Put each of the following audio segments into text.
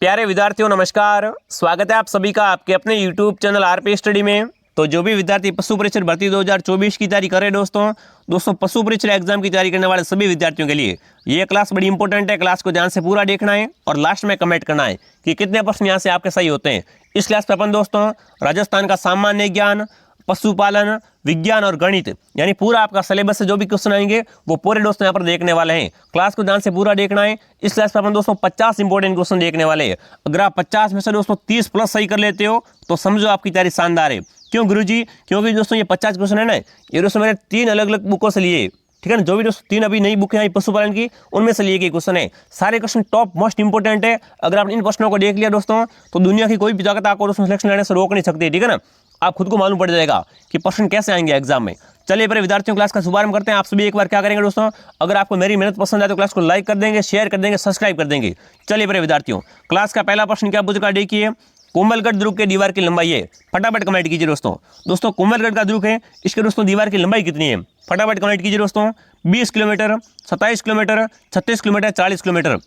प्यारे विद्यार्थियों नमस्कार। स्वागत है आप सभी का आपके अपने YouTube चैनल आरपी स्टडी में। तो जो भी विद्यार्थी पशु परीक्षा भर्ती 2024 की तैयारी कर रहे हैं दोस्तों पशु परीक्षा एग्जाम की तैयारी करने वाले सभी विद्यार्थियों के लिए ये क्लास बड़ी इंपॉर्टेंट है। क्लास को ध्यान से पूरा देखना है और लास्ट में कमेंट करना है कि कितने प्रश्न यहाँ से आपके सही होते हैं। इस क्लास पे अपन दोस्तों राजस्थान का सामान्य ज्ञान, पशुपालन, विज्ञान और गणित यानी पूरा आपका सिलेबस से जो भी क्वेश्चन आएंगे वो पूरे दोस्तों यहाँ पर देखने वाले हैं। क्लास को ध्यान से पूरा देखना है। इस क्लास पर अपन दोस्तों 50 इंपॉर्टेंट क्वेश्चन देखने वाले हैं। अगर आप 50 में से दोस्तों 30 प्लस सही कर लेते हो तो समझो आपकी तैयारी शानदार है। क्यों गुरुजी? क्योंकि दोस्तों ये 50 क्वेश्चन है ना, ये दोस्तों मैंने 3 अलग अलग बुकों से लिए, ठीक है ना। जो भी दोस्तों 3 अभी नई बुक है पशुपालन की उनमें से लिए गए क्वेश्चन है। सारे क्वेश्चन टॉप मोस्ट इंपॉर्टेंट है। अगर आप इन प्रश्नों को देख लिया दोस्तों तो दुनिया की कोई भी ताकत आपको दोस्तों सिलेक्शन लेने से रोक नहीं सकती, ठीक है ना। आप खुद को मालूम पड़ जाएगा कि प्रश्न कैसे आएंगे एग्जाम में। चलिए पहले विद्यार्थियों क्लास का शुभारंभ करते हैं। आप सभी एक बार क्या करेंगे दोस्तों, अगर आपको मेरी मेहनत पसंद आए तो क्लास को लाइक कर देंगे, शेयर कर देंगे, सब्सक्राइब कर देंगे। चलिए पहले विद्यार्थियों क्लास का पहला प्रश्न क्या पूछ रखा देखिए, कोमलगढ़ दुर्ग के दीवार की लंबाई है। फटाफट कमेंट कीजिए दोस्तों कोमलगढ़ का दुर्ग है, इसके दोस्तों दीवार की लंबाई कितनी है? फटाफट कमेंट कीजिए दोस्तों। 20 किलोमीटर, 27 किलोमीटर, 36 किलोमीटर, 40 किलोमीटर।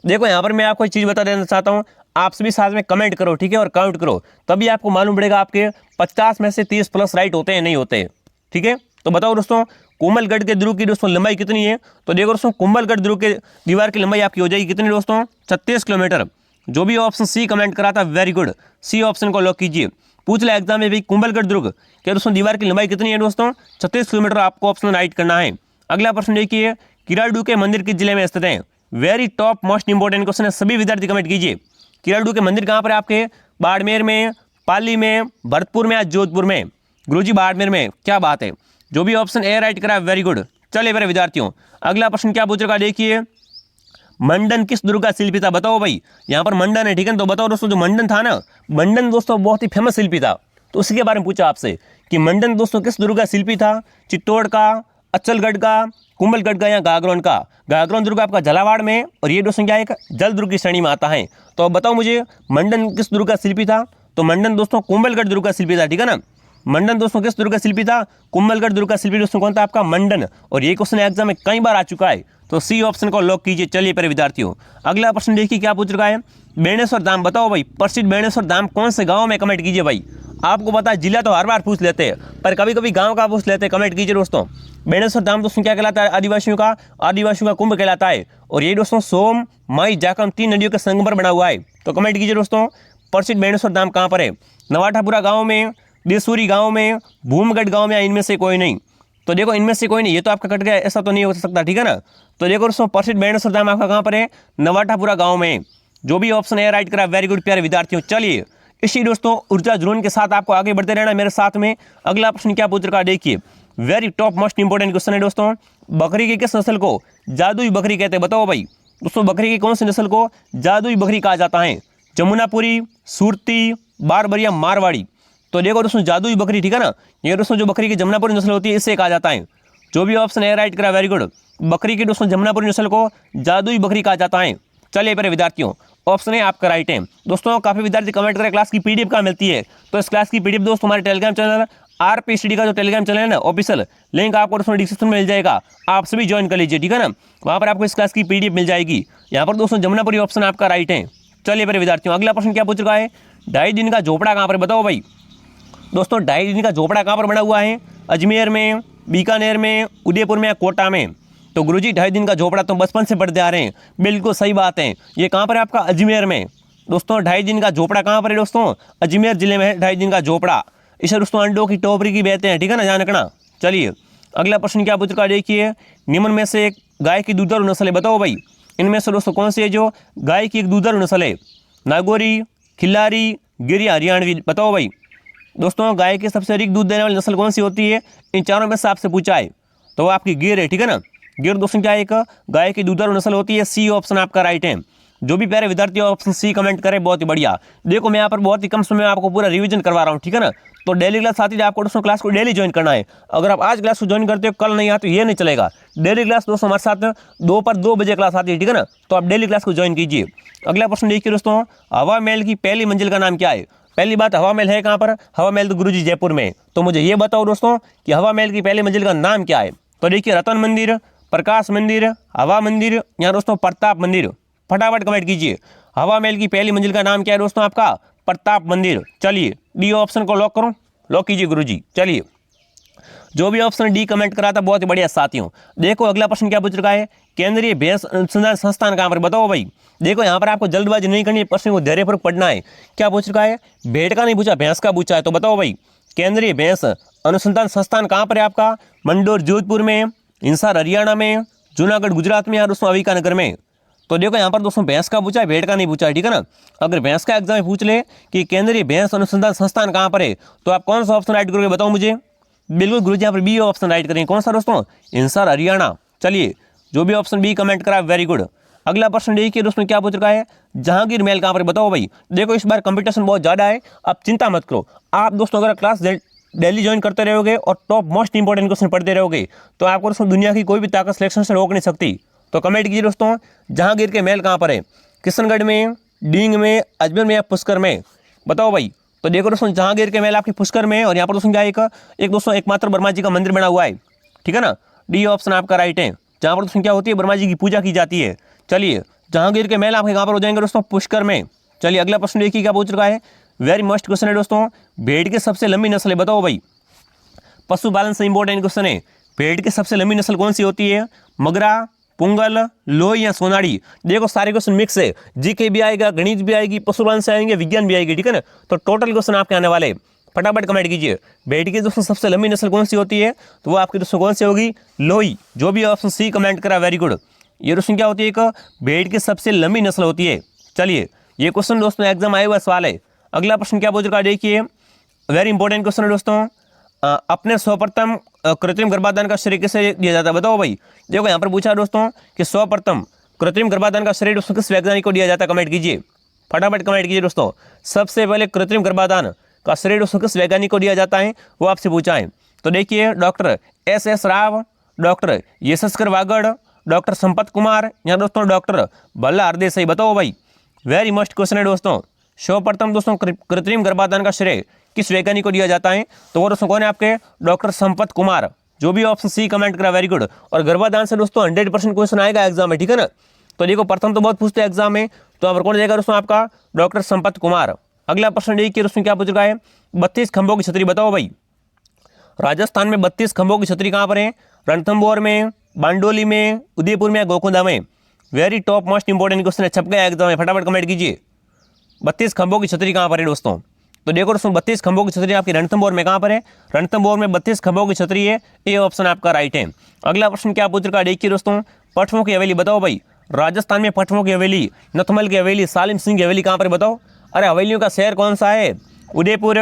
देखो यहाँ पर मैं आपको एक चीज़ बता देना चाहता हूँ, आप सभी साथ में कमेंट करो, ठीक है, और काउंट करो, तभी आपको मालूम पड़ेगा आपके 50 में से 30 प्लस राइट होते हैं नहीं होते, ठीक है। तो बताओ दोस्तों कोमलगढ़ के दुर्ग की दोस्तों लंबाई कितनी है? तो देखो दोस्तों कोमलगढ़ दुर्ग के दीवार की लंबाई आपकी हो जाएगी कितनी दोस्तों? 36 किलोमीटर। जो भी ऑप्शन सी कमेंट करा था वेरी गुड, सी ऑप्शन को लॉक कीजिए। पूछ लिया एग्जाम में भाई कोमलगढ़ दुर्ग के दोस्तों दीवार की लंबाई कितनी है दोस्तों? 36 किलोमीटर। आपको ऑप्शन राइट करना है। अगला प्रश्न देखिए, किराडू के मंदिर किस जिले में स्थित है? Very top most important question है, सभी विद्यार्थी कमेंट कीजिए। किराडू के मंदिर कहाँ पर है आपके? बाड़मेर में, पाली में, भरतपुर में या जोधपुर में? गुरुजी बाड़मेर में, क्या बात है। जो भी ऑप्शन ए राइट करा वेरी गुड। चलिए मेरे विद्यार्थियों अगला प्रश्न क्या पूछ रखा देखिए, मंडन किस दुर्ग का शिल्पी था? बताओ भाई, यहाँ पर मंडन है, ठीक है। तो बताओ दोस्तों जो मंडन था ना, मंडन दोस्तों बहुत ही फेमस शिल्पी था, तो उसी के बारे में पूछा आपसे कि मंडन दोस्तों किस दुर्ग का शिल्पी था? चित्तौड़ का, अचलगढ़ का, कुंभलगढ़ का या गागरोन का? गागरोन दुर्ग आपका झालावाड़ में और ये दोस्तों क्या है जल दुर्ग की श्रेणी में आता है। तो अब बताओ मुझे मंडन किस दुर्ग का शिल्पी था? तो मंडन दोस्तों कुंभलगढ़ दुर्ग का शिल्पी था, ठीक है ना। मंडन दोस्तों किस दुर्ग का शिल्पी था? कुंभलगढ़ दुर्ग का शिल्पी दोस्तों कौन था? आपका मंडन। और ये क्वेश्चन एग्जाम में कई बार आ चुका है, तो सी ऑप्शन को लॉक कीजिए। चलिए पर विद्यार्थियों अगला प्रश्न देखिए क्या पूछ रखा है, बेणेश्वर धाम। बताओ भाई प्रसिद्ध बेणेश्वर धाम कौन से गाँव में? कमेंट कीजिए भाई। आपको पता है जिला तो हर बार पूछ लेते हैं, पर कभी कभी गाँव का पूछ लेते हैं। कमेंट कीजिए दोस्तों। बेणेश्वर धाम दोस्तों क्या कहलाता है? आदिवासियों का कुंभ कहलाता है। और ये दोस्तों सोम, माई, जाखम 3 नदियों के संगम पर बना हुआ है। तो कमेंट कीजिए दोस्तों प्रसिद्ध बेणेश्वर धाम कहाँ पर है? नवाठापुरा गाँव में, देसूरी गाँव में, भूमगढ़ गाँव में या इनमें से कोई नहीं? तो देखो इनमें से कोई नहीं, ये तो आपका कट गया, ऐसा तो नहीं हो सकता, ठीक है ना। तो देखो दोस्तों प्रसिद्ध बेणेश्वर धाम आपका कहाँ पर है? नवाठापुरा गाँव में। जो भी ऑप्शन है राइट करा वेरी गुड प्यारे विद्यार्थियों। चलिए इसी दोस्तों ऊर्जा जुनून के साथ आपको आगे बढ़ते रहना मेरे साथ में। अगला प्रश्न क्या पूछ रखा देखिए, very top most important question है दोस्तों, बकरी की किस नस्ल को जादुई बकरी कहते हैं? बताओ भाई दोस्तों बकरी की कौन सी नस्ल को जादुई बकरी कहा जाता है? जमुनापुरी, सूरती, बारबरिया, मारवाड़ी? तो देखो दोस्तों जादुई बकरी, ठीक है ना, ये दोस्तों जो बकरी की जमुनापुरी नस्ल होती है इससे कहा जाता है। जो भी ऑप्शन है राइट करा वेरी गुड। बकरी की दोस्तों जमुनापुरी नस्ल को जादुई बकरी कहा जाता है। चलिए पहले विद्यार्थियों ऑप्शन है आपका राइट है। दोस्तों काफी विद्यार्थी कमेंट करें क्लास की पीडीएफ कहाँ मिलती है? तो इस क्लास की पीडीएफ दोस्तों हमारे टेलीग्राम चैनल आरपी स्टडी का जो टेलीग्राम चैनल है ना ऑफिशियल, लिंक आपको दोस्तों डिस्क्रिप्शन में मिल जाएगा, आप सभी ज्वाइन कर लीजिए, ठीक है ना। वहाँ पर आपको इस क्लास की पीडीएफ मिल जाएगी। यहाँ पर दोस्तों जमुनापुरी ऑप्शन आपका राइट है। चलिए पहले विद्यार्थियों अगला प्रश्न क्या पूछ रखा है, 2.5 दिन का झोपड़ा कहाँ पर? बताओ भाई दोस्तों 2.5 दिन का झोपड़ा कहाँ पर बना हुआ है? अजमेर में, बीकानेर में, उदयपुर में या कोटा में? तो गुरुजी 2.5 दिन का झोपड़ा तो बचपन से पढ़ते आ रहे हैं, बिल्कुल सही बात है। ये कहाँ पर है आपका? अजमेर में। दोस्तों 2.5 दिन का झोपड़ा कहाँ पर है दोस्तों? अजमेर जिले में है 2.5 दिन का झोपड़ा। इसे दोस्तों अंडों की टोकरी की कहते हैं, ठीक है ना, ध्यान रखना। चलिए अगला प्रश्न क्या पूछ रखा देखिए, निम्न में से एक गाय की दुधारू नस्ल है? बताओ भाई इनमें से दोस्तों कौन सी है जो गाय की एक दुधारू नस्ल है? नागौरी, खिल्लारी, गिरी, हरियाणवी? बताओ भाई दोस्तों गाय की सबसे अधिक दूध देने वाली नस्ल कौन सी होती है? इन चारों में से आपसे पूछा है, तो आपकी गिर है, ठीक है ना। गिर दोस्तों क्या है? एक गाय की दुधारू नस्ल होती है। सी ऑप्शन आपका राइट है। जो भी प्यारे विद्यार्थी ऑप्शन सी कमेंट करें बहुत ही बढ़िया। देखो मैं यहाँ पर बहुत ही कम समय में आपको पूरा रिवीजन करवा रहा हूँ, ठीक है ना। तो डेली क्लास आती है, आपको दोस्तों क्लास को डेली ज्वाइन करना है। अगर आप आज क्लास को ज्वाइन करते हो कल नहीं आते तो ये नहीं चलेगा। डेली क्लास दोस्तों हमारे साथ दोपहर 2 बजे क्लास आती है, ठीक है ना। तो आप डेली क्लास को ज्वाइन कीजिए। अगला प्रश्न देखिए दोस्तों, हवा महल की पहली मंजिल का नाम क्या है? पहली बात हवा महल है कहाँ पर? हवा महल तो गुरुजी जयपुर में। तो मुझे ये बताओ दोस्तों कि हवा महल की पहली मंजिल का नाम क्या है? तो देखिए रतन मंदिर, प्रकाश मंदिर, हवा मंदिर या दोस्तों प्रताप मंदिर? फटाफट कमेंट कीजिए। हवा महल की पहली मंजिल का नाम क्या है दोस्तों आपका? प्रताप मंदिर। चलिए डी ऑप्शन को लॉक करो, लॉक कीजिए गुरुजी। चलिए जो भी ऑप्शन डी कमेंट करा था बहुत ही बढ़िया साथियों। देखो अगला प्रश्न क्या पूछ रखा है, केंद्रीय भैंस अनुसंधान संस्थान कहाँ पर, बताओ भाई। देखो यहाँ पर आपको जल्दबाजी नहीं करनी है, प्रश्न को धैर्यपूर्वक पढ़ना है। क्या पूछ रखा है? भेड़ का नहीं पूछा, भैंस का पूछा है। तो बताओ भाई केंद्रीय भैंस अनुसंधान संस्थान कहाँ पर है आपका? मंडोर जोधपुर में, हिसार हरियाणा में, जूनागढ़ गुजरात में, या दोस्तों अविकानगर में। तो देखो यहाँ पर दोस्तों भैंस का पूछा है, भेड़ का नहीं पूछा है, ठीक है ना। अगर भैंस का एग्जाम में पूछ ले कि केंद्रीय भैंस अनुसंधान संस्थान कहाँ पर है, तो आप कौन सा ऑप्शन राइट करोगे बताओ मुझे। बिल्कुल गुरुजी यहाँ पर बी ऑप्शन राइट करेंगे। कौन सा दोस्तों? हिसार हरियाणा। चलिए जो भी ऑप्शन बी कमेंट करा वेरी गुड। अगला प्रश्न देखिए दोस्तों क्या पूछ रखा है, जहांगीर महल कहाँ पर, बताओ भाई। देखो इस बार कंपटीशन बहुत ज़्यादा है, आप चिंता मत करो। आप दोस्तों अगर क्लास डेली ज्वाइन करते रहोगे और टॉप मोस्ट इंपॉर्टेंट क्वेश्चन पढ़ते रहोगे तो आपको दोस्तों दुनिया की कोई भी ताकत सिलेक्शन से रोक नहीं सकती। तो कमेंट कीजिए दोस्तों जहांगीर के महल कहाँ पर है, किशनगढ़ में, डींग में, अजमेर में या पुष्कर में, बताओ भाई। तो देखो दोस्तों जहांगीर के महल आपकी पुष्कर में, और यहाँ पर दोस्तों क्या एक दोस्तों एकमात्र वर्मा जी का मंदिर बना हुआ है, ठीक है ना। डी ऑप्शन आपका राइट है, जहाँ पर दोस्तों क्या होती है, वर्मा जी की पूजा की जाती है। चलिए जहांगीर के महल आपके कहाँ पर हो जाएंगे दोस्तों? पुष्कर में। चलिए अगला प्रश्न देखिए क्या पूछ रखा है, वेरी मस्ट क्वेश्चन है दोस्तों, भेड़ की सबसे लंबी नस्ल है, बताओ भाई। पशुपालन से इंपॉर्टेंट क्वेश्चन है, भेड़ की सबसे लंबी नस्ल कौन सी होती है? मगरा, पुंगल, लोही या सोनाड़ी। देखो सारे क्वेश्चन मिक्स है, जीके भी आएगा, गणित भी आएगी, पशुपालन से आएंगे, विज्ञान भी आएगी, ठीक है ना। तो टोटल क्वेश्चन आपके आने वाले, फटाफट कमेंट कीजिए। भेड़ की दोस्तों सबसे लंबी नस्ल कौन सी होती है? तो वो आपकी दोस्तों कौन सी होगी? लोही। जो भी ऑप्शन सी कमेंट करा वेरी गुड। ये दोस्तों क्या होती है? एक भेड़ की सबसे लंबी नस्ल होती है। चलिए ये क्वेश्चन दोस्तों एग्जाम आया हुआ सवाल है। अगला प्रश्न क्या पूछ रखा है देखिए, वेरी इंपॉर्टेंट क्वेश्चन है दोस्तों, अपने सर्वप्रथम कृत्रिम गर्भाधान का श्रेय किसे दिया जाता है, बताओ भाई। देखो यहाँ पर पूछा दोस्तों कि सर्वप्रथम कृत्रिम गर्भाधान का श्रेय दोस्तों किस वैज्ञानिक को दिया जाता है, कमेंट कीजिए, फटाफट कमेंट कीजिए दोस्तों। सबसे पहले कृत्रिम गर्भाधान का श्रेय दोस्तों किस वैज्ञानिक को दिया जाता है, वो आपसे पूछा है। तो देखिए doctor S Rao, doctor Yashaskar Wagad, doctor Sampat Kumar, या दोस्तों डॉक्टर भल्ला हरदेसाई, बताओ भाई। वेरी मस्ट क्वेश्चन है दोस्तों। सर्वप्रथम दोस्तों कृत्रिम गर्भाधान का श्रेय किस वैज्ञानिक को दिया जाता है? तो वो दोस्तों कौन है आपके? डॉक्टर संपत कुमार। जो भी ऑप्शन सी कमेंट करा वेरी गुड। और गर्भाधान से दोस्तों 100% क्वेश्चन आएगा एग्जाम में, ठीक है ना। तो देखो प्रथम तो बहुत पूछते हैं एग्जाम में, तो यहाँ पर कौन जाएगा दोस्तों आपका? डॉक्टर संपत कुमार। अगला प्रश्न देखिए दोस्तों क्या पूछ रखा है, 32 खंभों की छतरी, बताओ भाई। राजस्थान में 32 खंभों की छतरी कहाँ पर है? रणथंभौर में, बांडोली में, उदयपुर में, गोकुंदा में। Very top most important question है, छप गया एग्जाम में, फटाफट कमेंट कीजिए। 32 खंभों की छतरी कहाँ पर है दोस्तों? तो देखो दोस्तों 32 खंभों की छतरी आपकी रणथंभौर में कहाँ पर है? रणथंभौर में 32 खंभों की छतरी है, ये ऑप्शन आपका राइट है। अगला प्रश्न क्या पूछ रखा है देखिए दोस्तों, पटवों की हवेली, बताओ भाई। राजस्थान में पटवों की हवेली, नथमल की हवेली, सालिम सिंह की हवेली कहाँ पर, बताओ। अरे हवेलियों का शहर कौन सा है? उदयपुर,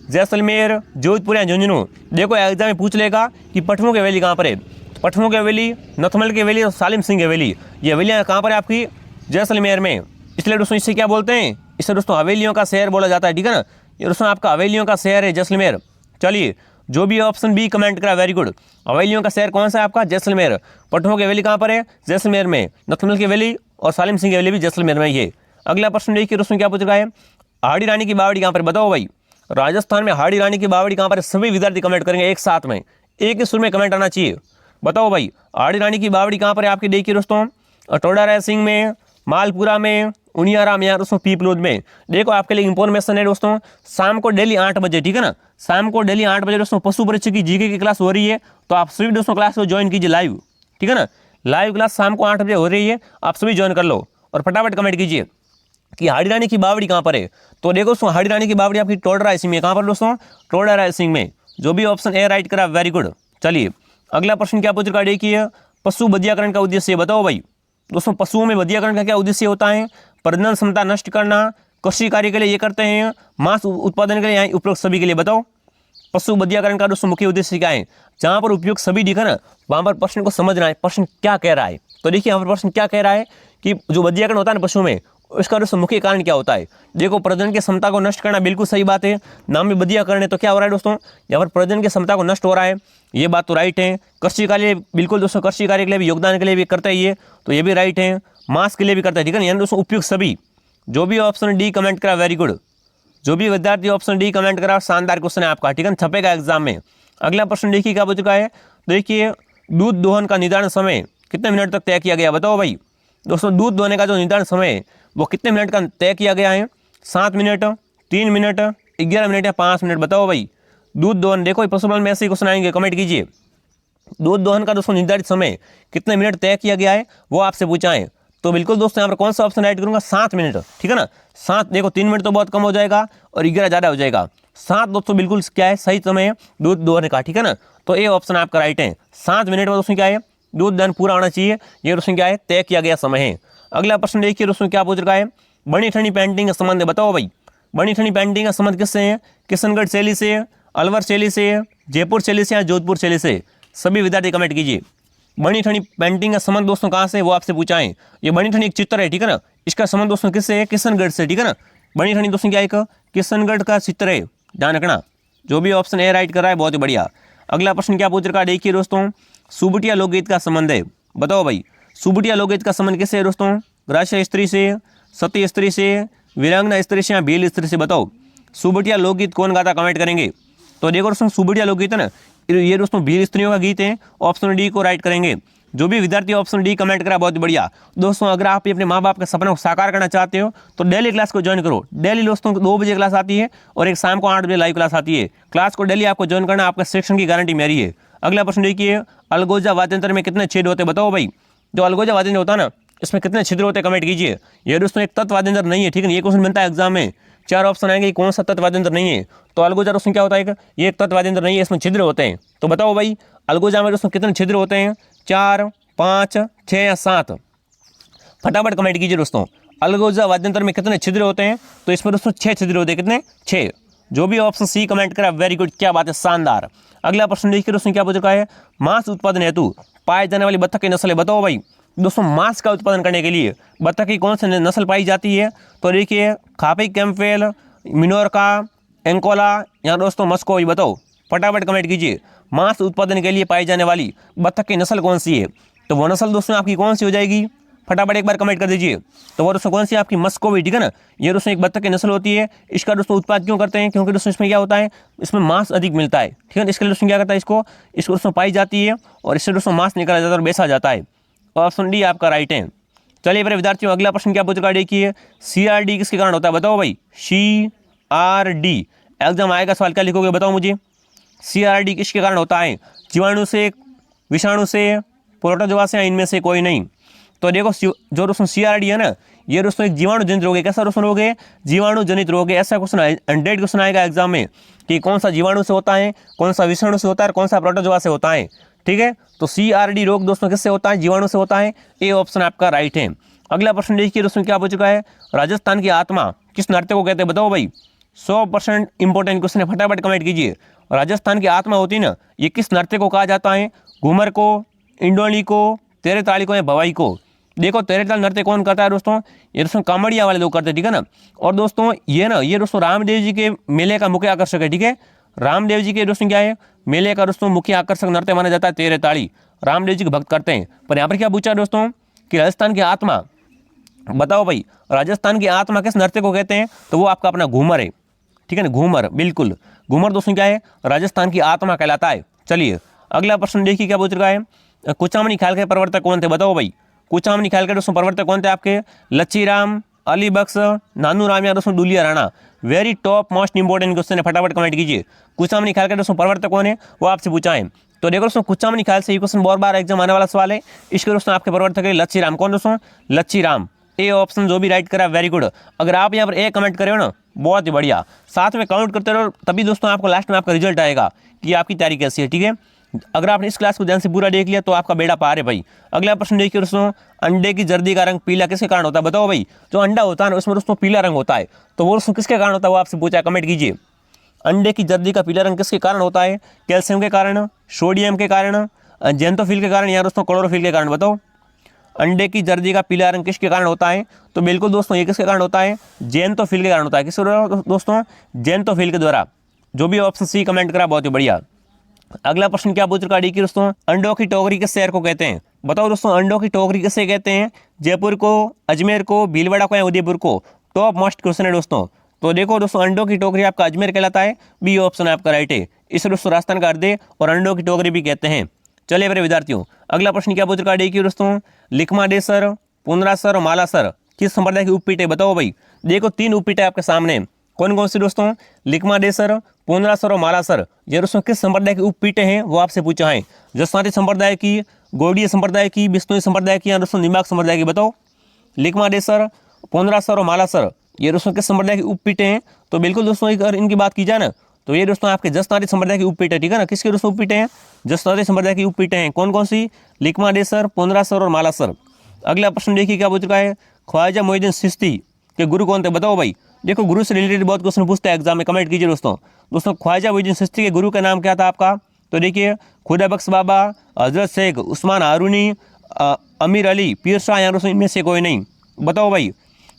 जैसलमेर, जोधपुर या झुंझुनू। देखो एग्जाम में पूछ लेगा कि पटवों की हवेली कहाँ पर है। पटवों की हवेली, नथमल की हवेली और सालिम सिंह की हवेली, ये हवेलियाँ कहाँ पर है आपकी? जैसलमेर में। इसलिए दोस्तों इसे क्या बोलते हैं? इसे दोस्तों हवेलियों का शहर बोला जाता है, ठीक है ना। ये दोस्तों आपका हवेलियों का शहर है जैसलमेर। चलिए जो भी ऑप्शन बी कमेंट करा वेरी गुड। हवेलियों का शहर कौन सा है आपका? जैसलमेर। पटवों की हवेली कहाँ पर है? जैसलमेर में। नथमल की हवेली और सालिम सिंह की हवेली भी जैसलमेर में ही है। अगला प्रश्न देखिए दोस्तों क्या पूछ रहा है, हाड़ी रानी की बावड़ी कहाँ पर, बताओ भाई। राजस्थान में हाड़ी रानी की बावड़ी कहाँ पर है? सभी विद्यार्थी कमेंट करेंगे एक साथ में, एक ही सुर में कमेंट आना चाहिए, बताओ भाई। हाड़ी रानी की बावड़ी कहाँ पर है आपकी? देखिए दोस्तों टोडा रायसिंह में, मालपुरा में, उनियारा में, या दोस्तों पीपलोद में। देखो आपके लिए इंफॉर्मेशन है दोस्तों, शाम को डेली 8 बजे, ठीक है ना, शाम को डेली 8 बजे दोस्तों पशु परीक्षा की जीके की क्लास हो रही है। तो आप सभी दोस्तों क्लास को ज्वाइन कीजिए लाइव, ठीक है ना। लाइव क्लास शाम को 8 बजे हो रही है, आप सभी ज्वाइन कर लो और फटाफट कमेंट कीजिए कि हाड़ी रानी की बावड़ी कहाँ पर है। तो देखो दोस्तों हाड़ी रानी की बावड़ी आपकी टोडा रायसिंह में, कहाँ पर दोस्तों? टोडा रायसिंह में। जो भी ऑप्शन ए राइट करा वेरी गुड। चलिए अगला प्रश्न क्या पूछ रखा है देखिए, पशु बधियाकरण का उद्देश्य बताओ भाई। दोस्तों पशुओं में बधियाकरण का क्या उद्देश्य होता है? प्रजनन क्षमता नष्ट करना, कृषि कार्य के लिए ये करते हैं, मांस उत्पादन के लिए, यहाँ उपयोग सभी के लिए, बताओ। पशु बधियाकरण का दोस्तों मुख्य उद्देश्य क्या है? जहाँ पर उपयोग सभी दिखा ना वहाँ पर प्रश्न को समझना है, प्रश्न क्या कह रहा है। तो देखिए यहाँ पर प्रश्न क्या कह रहा है कि जो बधियाकरण होता है ना पशुओं में, उसका दोस्तों मुख्य कारण क्या होता है? देखो प्रजनन की क्षमता को नष्ट करना, बिल्कुल सही बात है, नाम में बधियाकरण है। तो क्या हो रहा है दोस्तों? यहाँ पर प्रजनन की क्षमता को नष्ट हो रहा है, ये बात तो राइट है। कृषि कार्य, बिल्कुल दोस्तों कृषि कार्य के लिए भी, योगदान के लिए भी करता है ये, तो ये भी राइट है। मांस के लिए भी करता है, ठीक है ना, यानी दोस्तों उपयुक्त सभी। जो भी ऑप्शन डी कमेंट करा वेरी गुड। जो भी विद्यार्थी ऑप्शन डी कमेंट करा शानदार क्वेश्चन है आपका, ठीक है, छपेगा एग्जाम में। अगला प्रश्न देखिए क्या पूछ चुका है, देखिए दूध दोहन का निर्धारण समय कितने मिनट तक तय किया गया, बताओ भाई। दोस्तों दूध दोहने का जो निर्धारण समय वो कितने मिनट का तय किया गया है? 7 मिनट, 3 मिनट, 11 मिनट या 5 मिनट? बताओ भाई। दूध दोहन, देखो पशुपालन में ऐसे ही क्वेश्चन आएंगे, कमेंट कीजिए। दूध दोहन का दोस्तों निर्धारित समय कितने मिनट तय किया गया है वो आपसे पूछा है। तो बिल्कुल दोस्तों यहाँ पर कौन सा ऑप्शन राइट करूंगा? 7 मिनट, ठीक है ना। 7, देखो 3 मिनट तो बहुत कम हो जाएगा और 11 ज़्यादा हो जाएगा। 7 दोस्तों बिल्कुल क्या है, सही समय है दूध दोहने का, ठीक है ना। तो ये ऑप्शन आपका राइट है। 7 मिनट में दोस्तों क्या है, दूध दहन पूरा होना चाहिए, ये दोस्तों क्या है, तय किया गया समय है। अगला प्रश्न देखिए दोस्तों क्या पूछ रखा है, बनी ठनी पेंटिंग का संबंध है। बताओ भाई, बनी ठनी पेंटिंग का संबंध किससे है? किशनगढ़ शैली से, अलवर शैली से, जयपुर शैली से या जोधपुर शैली से? सभी विद्यार्थी कमेंट कीजिए। बनी ठनी पेंटिंग का संबंध दोस्तों कहाँ से, वो आपसे पूछा है। ये बनी ठनी एक चित्र है, ठीक है ना। इसका संबंध दोस्तों किससे है? किशनगढ़ से, ठीक है ना। बनी ठनी दोस्तों क्या है, किशनगढ़ का चित्र है, ध्यान रखना। जो भी ऑप्शन ए राइट कर रहा है बहुत ही बढ़िया। अगला प्रश्न क्या पूछ रखा है, देखिए दोस्तों, सुबटिया लोकगीत का संबंध है। बताओ भाई, सुबटिया लोकगीत का संबंध किससे है दोस्तों? ग्रास्य स्त्री से, सती स्त्री से, वीरांगना स्त्री से या भील स्त्री से? बताओ सुबटिया लोकगीत कौन गाता, कमेंट करेंगे। तो देखो दोस्तों सुबटिया लोकगीत है ना, ये दोस्तों भील स्त्रियों का गीत है। ऑप्शन डी को राइट करेंगे। जो भी विद्यार्थी ऑप्शन डी कमेंट करा बहुत बढ़िया। दोस्तों अगर आप अपने माँ बाप के सपने को साकार करना चाहते हो तो डेली क्लास को ज्वाइन करो। डेली दोस्तों 2 बजे क्लास आती है और एक शाम को 8 बजे लाइव क्लास आती है। क्लास को डेली आपको ज्वाइन करना, आपका शिक्षण की गारंटी मेरी है। अगला प्रश्न देखिए, अलगोजा वाद्यंत्र में कितने छेद होते हैं? बताओ भाई, जो अलगोजा वाद्यंत्र होता है ना, इसमें कितने छिद्र होते हैं, कमेंट कीजिए। ये दोस्तों एक तत्व वाद्यंत्र नहीं है, ठीक है ना। ये क्वेश्चन बनता है एग्जाम में, 4 ऑप्शन आएंगे, कौन सा तत्व वाद्यंत्र नहीं है। तो अलगोजा दोस्तों क्या होता है, ये एक तत्व वाद्यंत्र नहीं है, इसमें छिद्र होते हैं। तो बताओ भाई, अलगोजा में दोस्तों कितने छिद्र होते हैं? 4, 5, 6 या 7? फटाफट कमेंट कीजिए दोस्तों, अलगोजा वाद्यंत्र में कितने छिद्र होते हैं? तो इसमें दोस्तों 6 छिद्र होते हैं। कितने? 6। जो भी ऑप्शन सी कमेंट करा वेरी गुड, क्या बात है, शानदार। अगला प्रश्न देखिए दोस्तों क्या पूछ रखा है, मांस उत्पादन हेतु पाए जाने वाली बत्तख की नस्ल है। बताओ भाई, दोस्तों मांस का उत्पादन करने के लिए बत्तख की कौन सी नस्ल पाई जाती है? तो देखिए खापी कैम्पवेल, मिनोरका, एंकोला या दोस्तों मस्कोवी? बताओ फटाफट कमेंट कीजिए। मांस उत्पादन के लिए पाई जाने वाली बत्तख की नस्ल कौन सी है? तो वो नस्ल दोस्तों आपकी कौन सी हो जाएगी? फटाफट एक बार कमेंट कर दीजिए। तो वो दोस्तों कौन सी आपकी? मस्कोवी, ठीक है ना। ये दोस्तों एक बत्तख की नस्ल होती है। इसका दोस्तों उत्पाद क्यों करते हैं? क्योंकि दोस्तों इसमें क्या होता है, इसमें मांस अधिक मिलता है, ठीक है। इसके लिए दोस्तों क्या करता है, इसको दोस्तों पाई जाती है और इससे दोस्तों मांस निकाला जाता है और बेचा जाता है। ऑप्शन डी आपका राइट है। चलिए मेरे विद्यार्थियों, अगला प्रश्न क्या पूछ रखा है, देखिए CRD किसके कारण होता है? बताओ भाई, CRD एग्जाम आएगा, सवाल क्या लिखोगे बताओ मुझे। CRD किसके कारण होता है? जीवाणु से, विषाणु से, प्रोटोजोआ से या इनमें से कोई नहीं? तो देखो जो दोस्तों CRD है ना, ये दोस्तों एक जीवाणु जनित रोग है। कैसा दोस्तों रोग है? जीवाणु जनित रोग है। ऐसा क्वेश्चन 100 क्वेश्चन आएगा एग्जाम में कि कौन सा जीवाणु से होता है, कौन सा विषाणु से होता है, कौन सा प्रोटोजोआ से होता है, ठीक है। तो CRD रोग दोस्तों किससे होता है? जीवाणु से होता है। ये ऑप्शन आपका राइट है। अगला प्रश्न देखिए दोस्तों क्या पूछ चुका है, राजस्थान की आत्मा किस नृत्य को कहते हैं? बताओ भाई, 100% इंपॉर्टेंट क्वेश्चन है, फटाफट कमेंट कीजिए। राजस्थान की आत्मा होती है ना, ये किस नृत्य को कहा जाता है? घूमर को, इंडोली को, तेरे ताली को या भवाई को? देखो तेरे ताल नृत्य कौन करता है दोस्तों? ये दोस्तों कामड़िया वाले लोग करते हैं, ठीक है ना। और दोस्तों ये दोस्तों रामदेव जी के मेले का मुख्य आकर्षक है, ठीक है। रामदेव जी के दोस्तों क्या है, मेले का दोस्तों मुख्य आकर्षक नृत्य माना जाता है तेरे ताली। रामदेव जी के भक्त करते हैं। पर यहाँ पर क्या पूछा दोस्तों कि राजस्थान की आत्मा, बताओ भाई राजस्थान की आत्मा किस नृत्य को कहते हैं? तो वो आपका अपना घूमर है, ठीक है ना। घूमर, बिल्कुल घूमर दोस्तों क्या है, राजस्थान की आत्मा कहलाता है। चलिए अगला प्रश्न देखिए क्या पूछ रहा है, कुचामनी ख्याल के प्रवर्तक कौन थे? बताओ भाई, कुचामनी ख्याल के दोस्तों प्रवर्तक कौन थे आपके? लच्छीराम, अली बख्श, नानू राम या दोस्तों Duliya Rana? Very top most important question है, फटाफट कमेंट कीजिए। कुचामनी ख्याल के दोस्तों प्रवर्तक कौन है वो आपसे पूछा है। तो देखो दोस्तों कुचामनी ख्याल से ये क्वेश्चन बहुत बार एग्जाम आने वाला सवाल है। इसके दोस्तों आपके प्रवर्तक है लच्छीराम। कौन दोस्तों? लच्छीराम। ए ऑप्शन जो भी राइट करा वेरी गुड। अगर आप यहाँ पर ए कमेंट करे हो ना, बहुत ही बढ़िया। साथ में काउंट करते रहो, तभी दोस्तों आपको लास्ट में आपका रिजल्ट आएगा कि आपकी तैयारी कैसी है, ठीक है। अगर आपने इस क्लास को ध्यान से पूरा देख लिया तो आपका बेड़ा पार है भाई। अगला प्रश्न देखिए दोस्तों, अंडे की जर्दी का रंग पीला किसके कारण होता है? बताओ भाई, जो अंडा होता है ना उसमें दोस्तों पीला रंग होता है, तो वो दोस्तों किसके कारण होता है वो आपसे पूछा है, कमेंट कीजिए। अंडे की जर्दी का पीला रंग किसके कारण होता है? कैल्शियम के कारण, सोडियम के कारण, जेंथोफिल के कारण या दोस्तों क्लोरोफिल के कारण? बताओ अंडे की जर्दी का पीला रंग किसके कारण होता है? तो बिल्कुल दोस्तों ये किसके कारण होता है? जेंथोफिल के कारण होता है। किसके द्वारा दोस्तों? जेंथोफिल के द्वारा। जो भी ऑप्शन सी कमेंट करा बहुत ही बढ़िया। अगला प्रश्न क्या पूछ रखा है दोस्तों, अंडों की टोकरी किस शहर को कहते हैं? बताओ दोस्तों अंडों की टोकरी किससे कहते हैं? जयपुर को, अजमेर को, भीलवाड़ा को या उदयपुर को? टॉप मोस्ट क्वेश्चन है दोस्तों। तो देखो दोस्तों अंडों की टोकरी आपका अजमेर कहलाता है, बी ऑप्शन आपका राइट है। इसे दोस्तों राजस्थान का अर्धे और अंडों की टोकरी भी कहते हैं। चलिए मेरे विद्यार्थियों, अगला प्रश्न क्या पूछ रखा है दोस्तों, लिखमाडेसर, पुनरासर और मालासर किस संप्रदाय की उपपीठ है बताओ भाई। देखो 3 उपपीठ है आपके सामने, कौन कौन सी दोस्तों, लिकमादेसर, पोंद्रासर और मालासर। ये दोस्तों किस संप्रदाय की उपपीठ हैं वो आपसे पूछा है। जसवांती संप्रदाय की, गौड़ीय संप्रदाय की, बिश्नोई संप्रदाय की या दोस्तों निम्बार्क संप्रदाय की बताओ। लिकमादेसर, पोंद्रासर और मालासर ये दोस्तों किस संप्रदाय की उपपीठ हैं। तो बिल्कुल दोस्तों अगर इनकी बात की जाए ना तो ये दोस्तों आपके जसनाती संप्रदाय की उपपीठ है, ठीक है ना। किसके दोस्तों उपपीठ हैं, जसनाती संप्रदाय की उपपीठ हैं। कौन कौन सी, लिकमादेसर, पोंद्रासर और मालासर। अगला प्रश्न देखिए क्या पूछ चुका है, ख्वाजा मोइनुद्दीन चिश्ती के गुरु कौन थे बताओ भाई। देखो गुरु से रिलेटेड बहुत क्वेश्चन पूछते हैं एग्जाम में, कमेंट कीजिए दोस्तों। दोस्तों ख्वाजा मोइनुद्दीन चिश्ती के गुरु का नाम क्या था आपका। तो देखिए खुदा बख्श बाबा, हजरत शेख उस्मान हारूनी, अमीर अली, पीर शाह या दोस्तों इनमें से कोई नहीं। बताओ भाई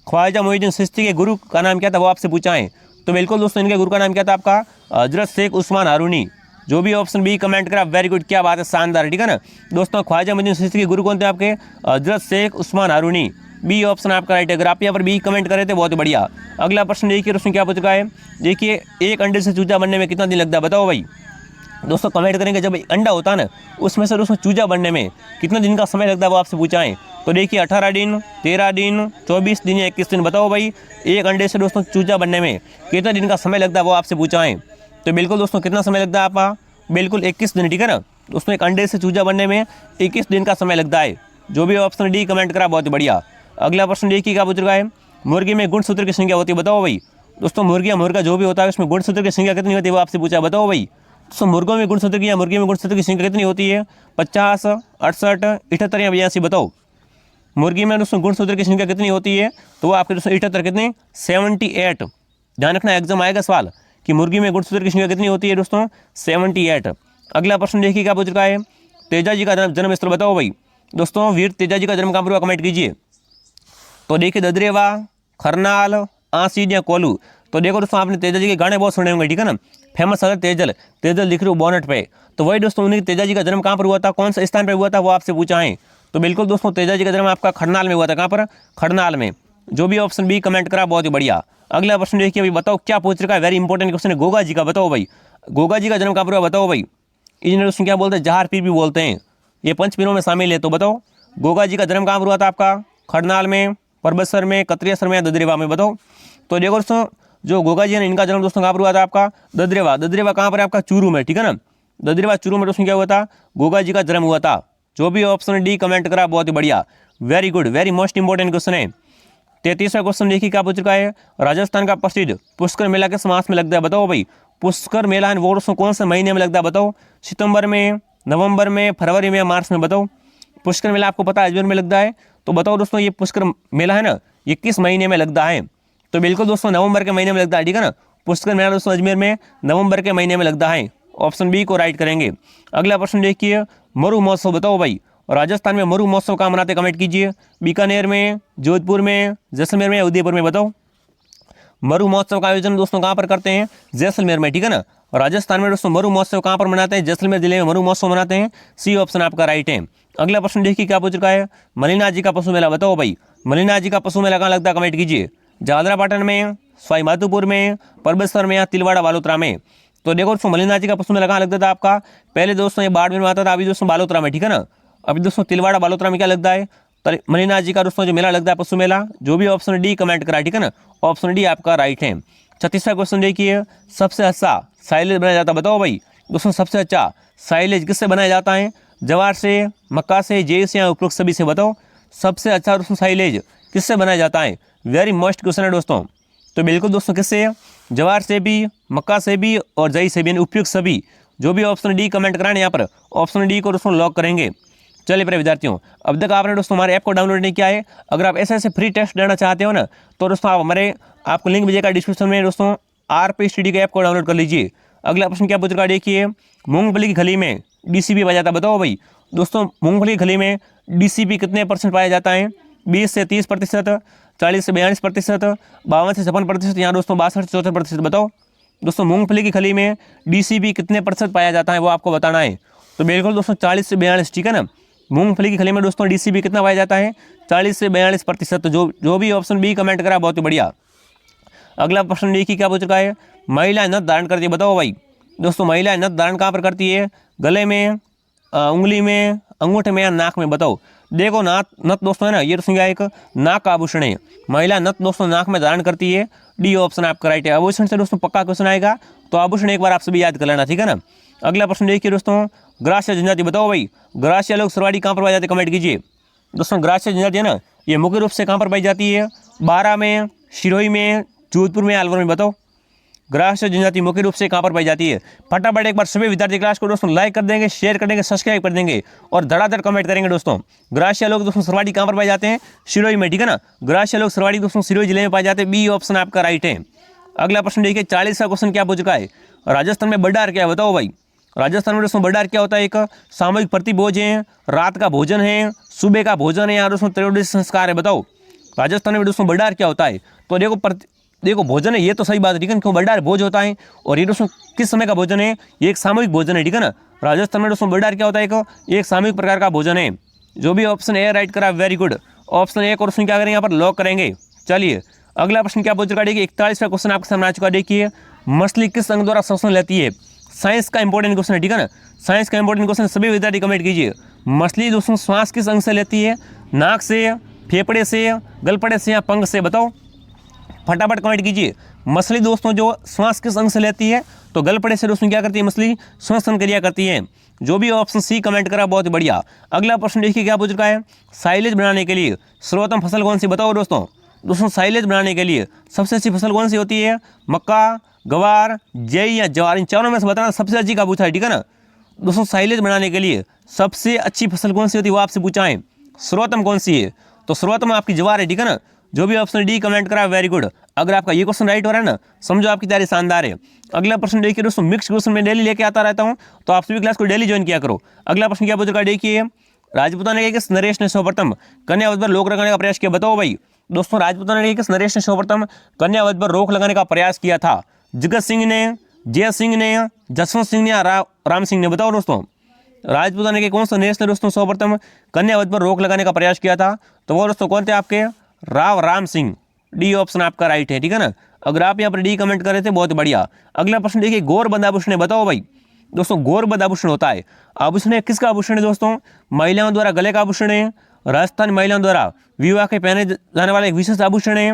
ख्वाजा मोइनुद्दीन चिश्ती के गुरु का नाम क्या था वो आपसे पूछा है। तो बिल्कुल दोस्तों इनके गुरु का नाम क्या था आपका, हजरत शेख उस्मान हारूनी। जो भी ऑप्शन बी कमेंट करा वेरी गुड, क्या बात है, शानदार, ठीक है ना। दोस्तों ख्वाजा मोइनुद्दीन चिश्ती के गुरु कौन थे आपके, हजरत शेख उस्मान हारूनी। बी ऑप्शन आपका राइट है। अगर आप यहाँ पर बी कमेंट करे थे बहुत ही बढ़िया। अगला प्रश्न देखिए दोस्तों क्या पूछ चुका है, देखिए एक अंडे से चूजा बनने में कितना दिन लगता है बताओ भाई। दोस्तों कमेंट करेंगे जब अंडा होता है ना उसमें से दोस्तों चूजा बनने में कितना दिन का समय लगता है वो आपसे पूछा है। तो देखिए 18 दिन, 13 दिन, 24 दिन या 21 दिन। बताओ भाई एक अंडे से दोस्तों चूजा बनने में कितना दिन का समय लगता है वो आपसे पूछा है। तो बिल्कुल दोस्तों कितना समय लगता है आपका, बिल्कुल 21 दिन, ठीक है ना। दोस्तों एक अंडे से चूजा बनने में 21 दिन का समय लगता है। जो भी ऑप्शन डी कमेंट करा बहुत बढ़िया। अगला प्रश्न देखिए क्या पूछ रहा है, मुर्गी में गुणसूत्र की संख्या होती है बताओ भाई। दोस्तों मुर्गी या मुर्गा जो भी होता है उसमें गुणसूत्र की संख्या कितनी होती है वो आपसे पूछा बताओ भाई। दोस्तों मुर्गों में गुणसूत्र की या मुर्गी में गुणसूत्र की संख्या कितनी होती है, 50, 68, 78 या 82 बताओ। मुर्गी में दोस्तों गुणसूत्र की संख्या कितनी होती है तो वो आपके दोस्तों 78 कितनी 78। ध्यान रखना एग्जाम आएगा सवाल कि मुर्गी में गुणसूत्र की संख्या कितनी होती है दोस्तों 78। अगला प्रश्न देखिए क्या पूछ रहा है, तेजा जी का जन्म स्थल बताओ भाई। दोस्तों वीर तेजा जी का जन्म कहाँ पर हुआ कमेंट कीजिए। तो देखिए ददरेवा, खरनाल, आसीड या कोलू। तो देखो दोस्तों आपने तेजा जी के गाने बहुत सुने होंगे, ठीक है ना। फेमस है तेजल, तेजल लिख रहे हो बोनट पे। तो वही दोस्तों उन्हीं तेजा जी का जन्म कहाँ पर हुआ था, कौन सा स्थान पर हुआ था वो आपसे पूछा है। तो बिल्कुल दोस्तों तेजा जी का जन्म आपका खरनाल में हुआ था। कहाँ पर, खरनाल में। जो भी ऑप्शन बी कमेंट करा बहुत ही बढ़िया। अगला प्रश्न देखिए भाई, बताओ क्या पूछ रखा है, वेरी इंपॉर्टेंट क्वेश्चन है गोगा जी का। बताओ भाई गोगा जी का जन्म कहाँ पर हुआ बताओ भाई। इन्हें दोस्तों क्या बोलते हैं, जहार पीर भी बोलते हैं, ये पंचपीरों में शामिल है। तो बताओ गोगा जी का जन्म कहाँ पर हुआ था आपका, खरनाल में, परबतसर में, कतरियासर में या ददरेवा में बताओ। तो देखो दोस्तों जो गोगा जी है इनका जन्म दोस्तों कहाँ पर हुआ था आपका, ददरेवा। ददरेवा कहाँ पर है आपका, चूरू में, ठीक है ना। ददरेवा चूरू में दोस्तों क्या हुआ था, गोगा जी का जन्म हुआ था। जो भी ऑप्शन डी कमेंट करा बहुत ही बढ़िया, very good, very most important question है। 33वां क्वेश्चन देखिए क्या पूछ रखा है, राजस्थान का प्रसिद्ध पुष्कर मेला किस मास में लगता है बताओ भाई। पुष्कर मेला है वो दोस्तों कौन से महीने में लगता है बताओ, सितंबर में, नवंबर में, फरवरी में, मार्च में बताओ। पुष्कर मेला आपको पता है अजमेर में लगता है। तो बताओ दोस्तों ये पुष्कर मेला है ना ये किस महीने में लगता है। तो बिल्कुल दोस्तों नवंबर के महीने में लगता है, ठीक है ना। पुष्कर मेला दोस्तों अजमेर में नवंबर के महीने में लगता है। ऑप्शन बी को राइट करेंगे। अगला प्रश्न देखिए, मरु महोत्सव बताओ भाई। राजस्थान में मरु महोत्सव कहाँ मनाते कमेंट कीजिए। बीकानेर में, जोधपुर में, जैसलमेर में या उदयपुर में बताओ। मरु महोत्सव का आयोजन दोस्तों कहाँ पर करते हैं, जैसलमेर में, ठीक है ना। राजस्थान में दोस्तों मरु महोत्सव कहाँ पर मनाते हैं, जैसलमेर जिले में मरु महोत्सव मनाते हैं। सी ऑप्शन आपका राइट है। अगला प्रश्न देखिए क्या पूछ रखा है, मलिनाथ जी का पशु मेला बताओ भाई। मलिनाथ जी का पशु मेला कहाँ लगता है कमेंट कीजिए। झालरापाटन में, सवाई माधोपुर में, परबतसर में या तिलवाड़ा बालोतरा में। तो देखो दोस्तों मलिनाथ जी का पशु मेला कहाँ लगता था आपका, पहले दोस्तों ये बाड़मेर में आता था, अभी दोस्तों बालोतरा में, ठीक है ना। अभी दोस्तों तिलवाड़ा बालोतरा में क्या लगता है, मलिनाथ जी का दोस्तों जो मेला लगता है पशु मेला। जो भी ऑप्शन डी कमेंट करा, ठीक है ना। ऑप्शन डी आपका राइट है। 36वां क्वेश्चन देखिए, सबसे अच्छा साइलेज बनाया जाता है बताओ भाई। दोस्तों सबसे अच्छा साइलेज किससे बनाया जाता है, जवार से, मक्का से, जेई से या उपरोक्त सभी से बताओ। सबसे अच्छा दोस्तों साइलेज किससे बनाया जाता है, वेरी मस्ट क्वेश्चन है दोस्तों। तो बिल्कुल दोस्तों किससे, जवार से भी, मक्का से भी और जई से भी, यानी उपयुक्त सभी। जो भी ऑप्शन डी कमेंट कराएं यहाँ पर ऑप्शन डी को दोस्तों लॉक करेंगे। चलिए प्रिय विद्यार्थियों, अब तक आपने दोस्तों हमारे ऐप को डाउनलोड नहीं किया है, अगर आप ऐसे फ्री टेस्ट लेना चाहते हो ना तो दोस्तों आप आपको लिंक मिलेगा डिस्क्रिप्शन में दोस्तों, आरपी स्टडी के ऐप को डाउनलोड कर लीजिए। अगला प्रश्न क्या पूछ रहा है देखिए, मूंगफली की खली में डीसीपी पाया जाता है बताओ भाई। दोस्तों मूंगफली की खली में डीसीपी कितने % पाया जाता है, 20 से 30%, 40 से 42%, 52 से 56% या दोस्तों 62 से 64% बताओ। दोस्तों मूंगफली की खली में डीसीपी कितने % पाया जाता है वो आपको बताना है। तो बिल्कुल दोस्तों 40 से 42, ठीक है ना। मूंगफली की खली में दोस्तों डीसीपी कितना पाया जाता है, 40 से 42%। तो जो भी ऑप्शन बी कमेंट करा बहुत ही बढ़िया। अगला प्रश्न देखिए क्या पूछ रहा है, महिलाएं नथ धारण करती है बताओ भाई। दोस्तों महिलाएं नथ धारण कहाँ पर करती है, गले में, उंगली में, अंगूठे में या नाक में बताओ। देखो नथ दोस्तों है ना, ये दोस्तों क्या एक नाक का आभूषण है। महिला नथ दोस्तों नाक में धारण करती है। डी ऑप्शन आपका राइट है। आभूषण से दोस्तों पक्का क्वेश्चन आएगा, तो आभूषण एक बार आप सभी याद कर लेना, ठीक है ना। अगला प्रश्न देखिए दोस्तों, ग्रास्य जनजाति बताओ भाई, ग्रास्य लोग सरवाड़ी कहाँ पर पाई जाती है, कमेंट कीजिए। दोस्तों ग्रास्य जनजाति है ना, ये मुख्य रूप से कहाँ पर पाई जाती है, बारा में, सिरोही में, जोधपुर में, अलवर में, बताओ ग्रास्य जनजाति मुख्य रूप से कहाँ पर पाई जाती है। फटाफट एक बार सभी विद्यार्थी क्लास को दोस्तों लाइक कर देंगे, शेयर कर देंगे, सब्सक्राइब कर देंगे और धड़ाधड़ कमेंट करेंगे दोस्तों। ग्रास्य लोग दोस्तों सरवाड़ी कहाँ पर पाए जाते हैं, सिरोही में, ठीक है ना। ग्रास्य लोग सरवाड़ी दोस्तों सिरोही जिले में पाए जाते हैं। बी ऑप्शन आपका राइट है। अगला प्रश्न देखिए, 40 का क्वेश्चन क्या पूछ चुका है, राजस्थान में बड्डार क्या है, बताओ भाई। राजस्थान में दोस्तों बड्डार क्या होता है, एक सामूहिक प्रतिभोज है, रात का भोजन है, सुबह का भोजन है या दोस्तों त्रयोदशी संस्कार है, बताओ राजस्थान में दोस्तों बड्डार क्या होता है। तो देखो भोजन है, ये तो सही बात है, ठीक है, क्यों बड्डार भोज होता है और ये दोस्तों किस समय का भोजन है, ये एक सामूहिक भोजन है, ठीक है ना। राजस्थान में दोस्तों बड्डार क्या होता है, एक सामूहिक प्रकार का भोजन है। जो भी ऑप्शन ए राइट करा, वेरी गुड। ऑप्शन ए और ऑप्शन क्या करेंगे, यहाँ पर लॉक करेंगे। चलिए अगला प्रश्न क्या पूछ चुका है, 41वां क्वेश्चन आपके सामने आ चुका है। देखिए, मछली किस अंग द्वारा श्वसन लेती है। साइंस का इंपॉर्टेंट क्वेश्चन है, ठीक है ना। साइंस का इंपॉर्टेंट क्वेश्चन, सभी विद्यार्थी कमेंट कीजिए। मछली दोस्तों श्वास किस अंग से लेती है, नाक से, फेफड़े से, गलपड़े से या पंख से, बताओ फटाफट कमेंट कीजिए। मछली दोस्तों जो श्वास किस अंग से लेती है, तो गलपड़े से दोस्तों क्या करती है, मछली श्वसन क्रिया करती है। जो भी ऑप्शन सी कमेंट करा, बहुत बढ़िया। अगला प्रश्न देखिए क्या पूछ रखा है, साइलेज बनाने के लिए सर्वोत्तम फसल कौन सी, बताओ दोस्तों साइलेज बनाने के लिए सबसे अच्छी फसल कौन सी होती है, मक्का, गवार, जई या ज्वार, इन चारों में से बताना सबसे अच्छी का पूछा है, ठीक है ना। दोस्तों साइलेज बनाने के लिए सबसे अच्छी फसल कौन सी होती है, वो आपसे पूछा है। सर्वोत्तम कौन सी है, तो सर्वोत्तम आपकी ज्वार है, ठीक है ना। जो भी ऑप्शन डी कमेंट करा, वेरी गुड। अगर आपका ये क्वेश्चन राइट हो रहा है ना, समझो आपकी तैयारी शानदार है। अगला प्रश्न देखिए दोस्तों, मिक्स क्वेश्चन में डेली लेके आता रहता हूँ, तो आप सभी क्लास को डेली ज्वाइन किया करो। अगला प्रश्न क्या पूछ रखा है, देखिए राजपूताना के किस नरेश ने सर्वप्रथम कन्यावध पर रोक लगाने का प्रयास किया, बताओ भाई। दोस्तों राजपूताना के किस नरेश ने सर्वप्रथम कन्यावध पर रोक लगाने का प्रयास किया था, जगत सिंह ने, जय सिंह ने, जसवंत सिंह ने या राम सिंह ने, बताओ दोस्तों राजपूताना के कौन सा नरेश ने दोस्तों सर्वप्रथम कन्यावध पर रोक लगाने का प्रयास किया था, तो वो दोस्तों कौन थे आपके, राम सिंह। डी ऑप्शन आपका राइट है, ठीक है ना। अगर आप यहाँ पर डी कमेंट कर रहे थे, बहुत बढ़िया। अगला प्रश्न देखिए, गौरबंद आभूषण है, बताओ भाई। दोस्तों गौरबंद आभूषण होता है, आभूषण किसका आभूषण है दोस्तों, महिलाओं द्वारा गले का आभूषण है, राजस्थानी महिलाओं द्वारा विवाह के पहने जाने वाले एक विशेष आभूषण है,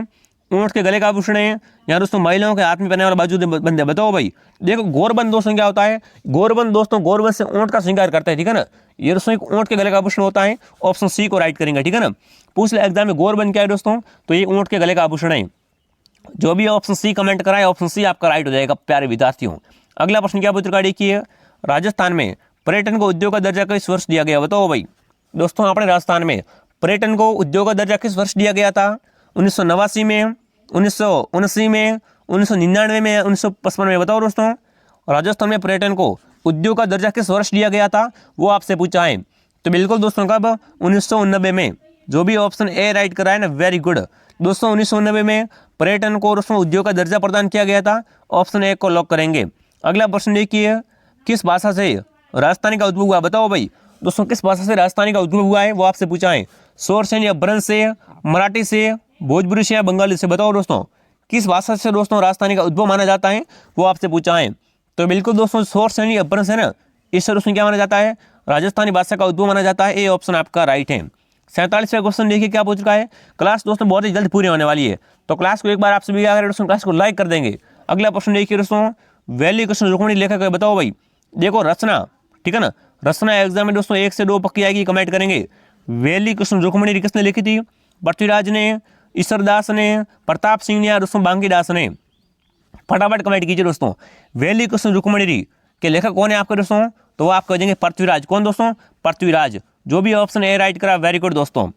ऊँट के गले का आभूषण है, या दोस्तों महिलाओं के हाथ में पहने वाला बाजू बंदे, बताओ भाई। देखो गौरबंद दोस्तों क्या होता है, गौरबंद दोस्तों गौरबंद से ऊँट का श्रृंगार करता है, ठीक है ना। ये दोस्तों एक ऊँट के गले का आभूषण होता है। ऑप्शन सी को राइट करेंगे, ठीक है ना। पूछ ले एग्जाम में गौरबंद क्या है दोस्तों, तो ये ऊँट के गले का आभूषण है। जो भी ऑप्शन सी कमेंट कराए, ऑप्शन सी आपका राइट हो जाएगा प्यारे विद्यार्थियों। अगला प्रश्न क्या पूछ रखा है, देखिए राजस्थान में पर्यटन को उद्योग का दर्जा किस वर्ष दिया गया, बताओ भाई। दोस्तों अपने राजस्थान में पर्यटन को उद्योग का दर्जा किस वर्ष दिया गया था, 1989 में, 1979 में, 1999 में, 1955 में, बताओ दोस्तों राजस्थान में पर्यटन को उद्योग का दर्जा किस वर्ष दिया गया था, वो आपसे पूछा है। तो बिल्कुल दोस्तों कब, 1989 में। जो भी ऑप्शन ए राइट करा है ना, वेरी गुड। दोस्तों 1989 में पर्यटन को दोस्तों उद्योग का दर्जा प्रदान किया गया था। ऑप्शन ए को लॉक करेंगे। अगला प्रश्न देखिए, किस भाषा से राजस्थानी का उद्भव हुआ, बताओ भाई। दोस्तों किस भाषा से राजस्थानी का उद्भव हुआ है, वो आपसे पूछा है। शोर से या ब्रज से, मराठी से, भोजपुरी से या बंगाली से, बताओ दोस्तों किस भाषा से दोस्तों राजस्थानी का उद्भव माना जाता है, वो आपसे पूछा है। तो बिल्कुल दोस्तों शोर से या ब्रज है ना, इससे दोस्तों क्या माना जाता है, राजस्थानी भाषा का उद्भव माना जाता है। ए ऑप्शन आपका राइट है। 47वां क्वेश्चन देखिए क्या पूछ रखा है। क्लास दोस्तों बहुत ही जल्द पूरी होने वाली है, तो क्लास को एक बार आप सभी क्या करें दोस्तों, क्लास को लाइक कर देंगे। अगला प्रश्न देखिए दोस्तों, वैली कृष्ण रुक्मिणी लेखक है, बताओ भाई। देखो रचना, ठीक है ना, रचना एग्जाम में दोस्तों 1 से 2 पक्की आएगी, कमेंट करेंगे। वैली कृष्ण रुक्मिणी किसने लिखी थी, पृथ्वीराज ने, ईश्वरदास ने, प्रताप सिंह ने या दोस्तों बांकीदास ने, फटाफट कमेंट कीजिए दोस्तों। वैली कृष्ण रुक्मिणी के लेखक कौन है आपके दोस्तों, तो वो आप कह देंगे पृथ्वीराज। कौन दोस्तों, पृथ्वीराज। जो भी ऑप्शन ए राइट करा, वेरी गुड दोस्तों।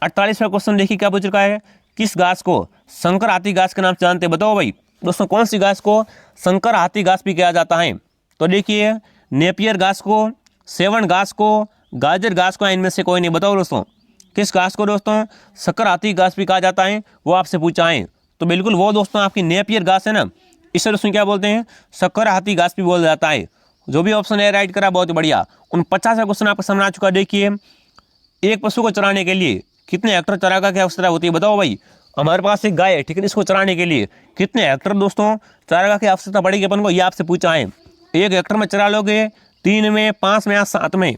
48वां क्वेश्चन देखिए क्या पूछ रखा है। किस घास को शंकर हाथी घास के नाम से जानते हैं, बताओ भाई। दोस्तों कौन सी घास को शंकर हाथी घास भी कहा जाता है, तो देखिए नेपियर घास को, सेवन घास को, गाजर घास को, इनमें से कोई नहीं, बताओ दोस्तों किस घास को दोस्तों शंकर हाथी घास भी कहा जाता है, वो आपसे पूछा है। तो बिल्कुल वो दोस्तों आपकी नेपियर घास है ना, इसे दोस्तों क्या बोलते हैं, शंकर हाथी घास भी बोला जाता है। जो भी ऑप्शन है राइट करा, बहुत बढ़िया। 49वां क्वेश्चन आपके सामने आ चुका है। देखिए एक पशु को चराने के लिए कितने हेक्टर चारागाह की आवश्यकता होती है, बताओ भाई। हमारे पास एक गाय है, ठीक है, इसको चराने के लिए कितने हेक्टर दोस्तों चारागाह की आवश्यकता पड़ेगी अपन को, ये आपसे पूछा है। 1 हेक्टर में चरा लोगे, 3 में, 5 में या 7 में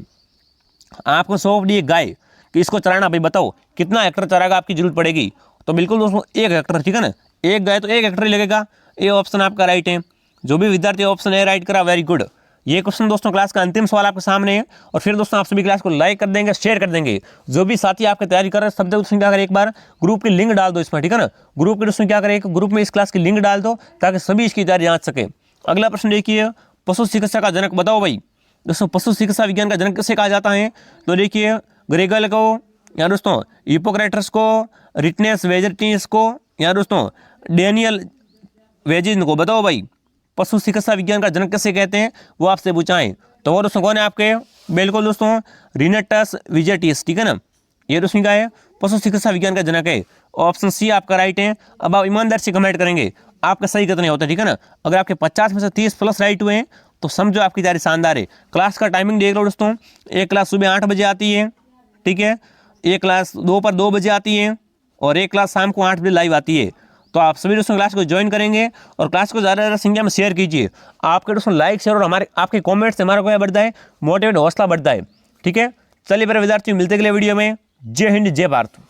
आपको सौंप दी गाय, कि इसको चराना, भाई बताओ कितना हेक्टर चारा का आपकी जरूरत पड़ेगी। तो बिल्कुल दोस्तों 1 हेक्टर, ठीक है ना, एक गाय तो 1 हेक्टर ही लगेगा। ये ऑप्शन आपका राइट है। जो भी विद्यार्थी ऑप्शन ए राइट करा, वेरी गुड। ये क्वेश्चन दोस्तों क्लास का अंतिम सवाल आपके सामने है। और फिर दोस्तों आप सभी क्लास को लाइक कर देंगे, शेयर कर देंगे। जो भी साथी आपकी तैयारी कर रहे हैं सब दोस्तों क्या करें, एक बार ग्रुप की लिंक डाल दो इसमें, ठीक है ना। ग्रुप के दोस्तों क्या करें, ग्रुप में इस क्लास की लिंक डाल दो ताकि सभी इसकी तैयारी जांच सके। अगला प्रश्न देखिए, पशु चिकित्सा का जनक बताओ भाई। दोस्तों पशु चिकित्सा विज्ञान का जनक किसे कहा जाता है, तो देखिए ग्रेगल को, या दोस्तों हिप्पोक्रेटस को, रिटनेस वेजर्टिस को, या दोस्तों डेनियल वेजिन को। बताओ भाई पशु चिकित्सा विज्ञान का जनक किसे कहते हैं, वो आपसे पूछाएं। तो वो दोस्तों कौन है आपके, बिल्कुल दोस्तों रिनेटस विजेटिस, ठीक है ना। ये दोस्तों क्या है, पशु चिकित्सा विज्ञान का जनक है। ऑप्शन सी आपका राइट है। अब आप ईमानदार से कमेंट करेंगे आपका सही कितने होता है, ठीक है ना। अगर आपके 50 में से 30 प्लस राइट हुए हैं तो समझो आपकी तैयारी शानदार है। क्लास का टाइमिंग देख लो दोस्तों, एक क्लास सुबह 8 बजे आती है, ठीक है, एक क्लास दोपहर 2 बजे आती है, और एक क्लास शाम को 8 बजे लाइव आती है। तो आप सभी दोस्तों क्लास को ज्वाइन करेंगे और क्लास को ज़्यादा ज़्यादा संख्या में शेयर कीजिए। आपके दोस्तों लाइक शेयर और हमारे आपके कमेंट से हमारा क्या बढ़ता है, मोटिवेट हौसला बढ़ता है, ठीक है। चलिए मेरे विद्यार्थियों मिलते अगले वीडियो में। जय हिंद जय भारत।